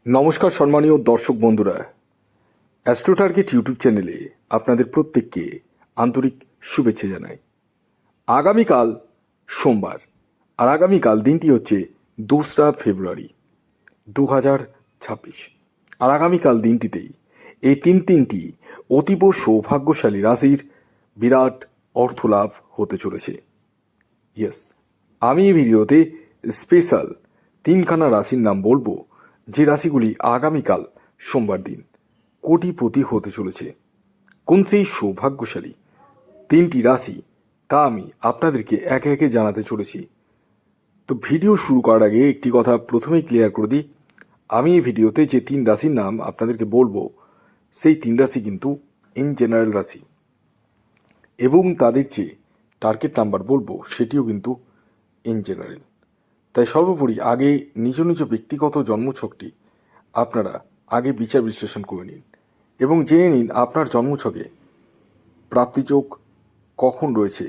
নমস্কার সম্মানীয় দর্শক বন্ধুরা, অ্যাস্ট্রো টার্গেট ইউটিউব চ্যানেলে আপনাদের প্রত্যেককে আন্তরিক শুভেচ্ছা জানাই। আগামীকাল সোমবার, আর আগামীকাল দিনটি হচ্ছে 2রা ফেব্রুয়ারি 2026। আর আগামীকাল দিনটিতেই এই তিনটি অতীব সৌভাগ্যশালী রাশির বিরাট অর্থলাভ হতে চলেছে। ইয়েস, আমি এই ভিডিওতে স্পেশাল তিনখানা রাশির নাম বলবো, যে রাশিগুলি আগামীকাল সোমবার দিন কোটিপতি হতে চলেছে। কোন সেই সৌভাগ্যশালী তিনটি রাশি তা আমি আপনাদেরকে একে একে জানাতে চলেছি। তো ভিডিও শুরু করার আগে একটি কথা প্রথমেই ক্লিয়ার করে দিই, আমি এই ভিডিওতে যে তিন রাশির নাম আপনাদেরকে বলবো সেই তিন রাশি কিন্তু ইন জেনারেল রাশি, এবং তাদের যে টার্গেট নাম্বার বলবো সেটিও কিন্তু ইন জেনারেল। তাই সর্বোপরি আগে নিজ নিজ ব্যক্তিগত জন্মছকটি আপনারা আগে বিচার বিশ্লেষণ করে নিন এবং জেনে নিন আপনার জন্মছকে প্রাপ্তিযোগ কখন রয়েছে,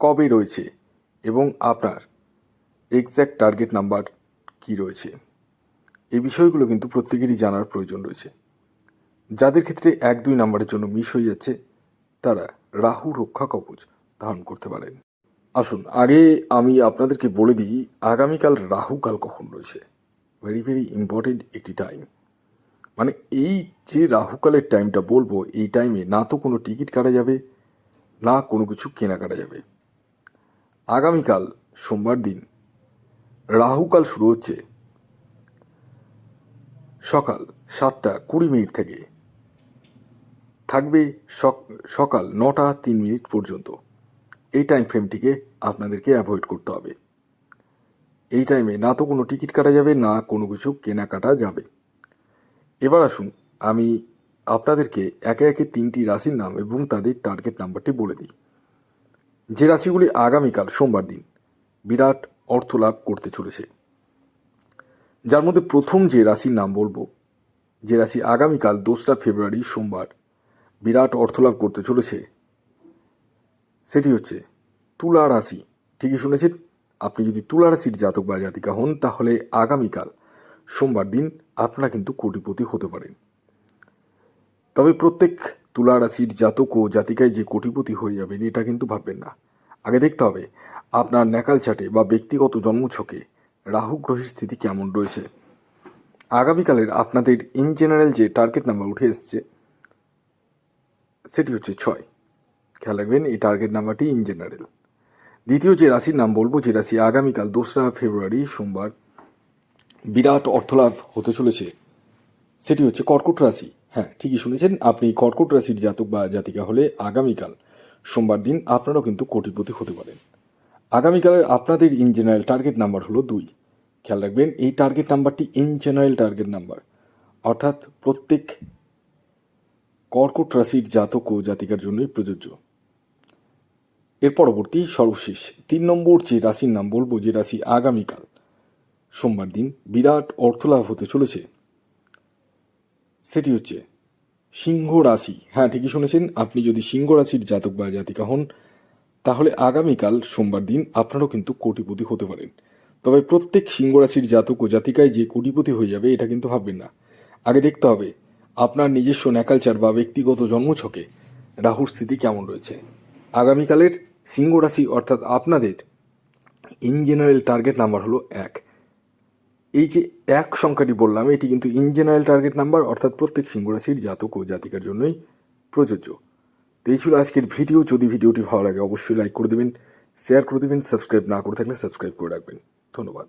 কবে রয়েছে, এবং আপনার এক্স্যাক্ট টার্গেট নাম্বার কি রয়েছে। এই বিষয়গুলো কিন্তু প্রত্যেকেরই জানার প্রয়োজন রয়েছে। যাদের ক্ষেত্রে 1-2 নাম্বারের জন্য মিস হয়ে যাচ্ছে তারা রাহু রক্ষা কবচ ধারণ করতে পারেন। আসুন আগে আমি আপনাদেরকে বলে দিই আগামীকাল রাহুকাল কখন রয়েছে। ভেরি ভেরি ইম্পর্টেন্ট একটি টাইম। মানে এই যে রাহুকালের টাইমটা বলবো, এই টাইমে না তো কোনো টিকিট কাটা যাবে, না কোনো কিছু কেনাকাটা যাবে। আগামীকাল সোমবার দিন রাহুকাল শুরু হচ্ছে সকাল 7:20 থেকে, থাকবে সকাল 9:03 পর্যন্ত। এই টাইম ফ্রেমটিকে আপনাদেরকে অ্যাভয়েড করতে হবে। এই টাইমে না তো কোনো টিকিট কাটা যাবে, না কোনো কিছু কেনাকাটা যাবে। এবার আসুন আমি আপনাদেরকে একে একে তিনটি রাশির নাম এবং তাদের টার্গেট নাম্বারটি বলে দিই, যে রাশিগুলি আগামীকাল সোমবার দিন বিরাট অর্থ লাভ করতে চলেছে। যার মধ্যে প্রথম যে রাশির নাম বলবো, যে রাশি আগামীকাল 2রা ফেব্রুয়ারি সোমবার বিরাট অর্থ লাভ করতে চলেছে, সেটি হচ্ছে তুলা রাশি। ঠিকই শুনেছেন, আপনি যদি তুলা রাশির জাতক বা জাতিকা হন তাহলে আগামীকাল সোমবার দিন আপনারা কিন্তু কোটিপতি হতে পারেন। তবে প্রত্যেক তুলা রাশির জাতক ও জাতিকায় যে কোটিপতি হয়ে যাবেন এটা কিন্তু ভাববেন না। আগে দেখতে হবে আপনার ন্যাকাল চাটে বা ব্যক্তিগত জন্মছকে রাহু গ্রহের স্থিতি কেমন রয়েছে। আগামীকালের আপনাদের ইন জেনারেল যে টার্গেট নাম্বার উঠে এসছে সেটি হচ্ছে 6। খেয়াল রাখবেন এই টার্গেট নাম্বারটি ইন জেনারেল। দ্বিতীয় যে রাশির নাম বলবো, যে রাশি আগামীকাল 2রা ফেব্রুয়ারি সোমবার বিরাট অর্থলাভ হতে চলেছে, সেটি হচ্ছে কর্কট রাশি। হ্যাঁ, ঠিকই শুনেছেন, আপনি কর্কট রাশির জাতক বা জাতিকা হলে আগামীকাল সোমবার দিন আপনারাও কিন্তু কোটিপতি হতে পারেন। আগামীকালের আপনাদের ইন জেনারেল টার্গেট নাম্বার হলো 2। খেয়াল রাখবেন এই টার্গেট নাম্বারটি ইন জেনারেল টার্গেট নাম্বার, অর্থাৎ প্রত্যেক কর্কট রাশির জাতক ও জাতিকার জন্যই প্রযোজ্য। এর পরবর্তী সর্বশেষ 3 নম্বর যে রাশির নাম বলবো, যে রাশি আগামীকাল সোমবার দিন বিরাট অর্থলাভ হতে চলেছে, সেটি হচ্ছে সিংহ রাশি। হ্যাঁ, ঠিকই শুনেছেন, আপনি যদি সিংহ রাশির জাতক বা জাতিকা হন তাহলে আগামীকাল সোমবার দিন আপনারাও কিন্তু কোটিপতি হতে পারেন। তবে প্রত্যেক সিংহ রাশির জাতক ও জাতিকায় যে কোটিপতি হয়ে যাবে এটা কিন্তু ভাববেন না। আগে দেখতে হবে আপনার নিজস্ব ন্যাকালচার বা ব্যক্তিগত জন্মছকে রাহুর স্থিতি কেমন রয়েছে। আগামীকালের সিংহ রাশি অর্থাৎ আপনাদের ইন জেনারেল টার্গেট নাম্বার হলো 1। এই যে 1 সংখ্যাটি বললাম এটি কিন্তু ইন জেনারেল টার্গেট নাম্বার, অর্থাৎ প্রত্যেক সিংহ রাশির জাতক ও জাতিকার জন্যই প্রযোজ্য। তো এই ছিল আজকের ভিডিও। যদি ভিডিওটি ভালো লাগে অবশ্যই লাইক করে দেবেন, শেয়ার করে দেবেন, সাবস্ক্রাইব না করে থাকলে সাবস্ক্রাইব করে রাখবেন। ধন্যবাদ।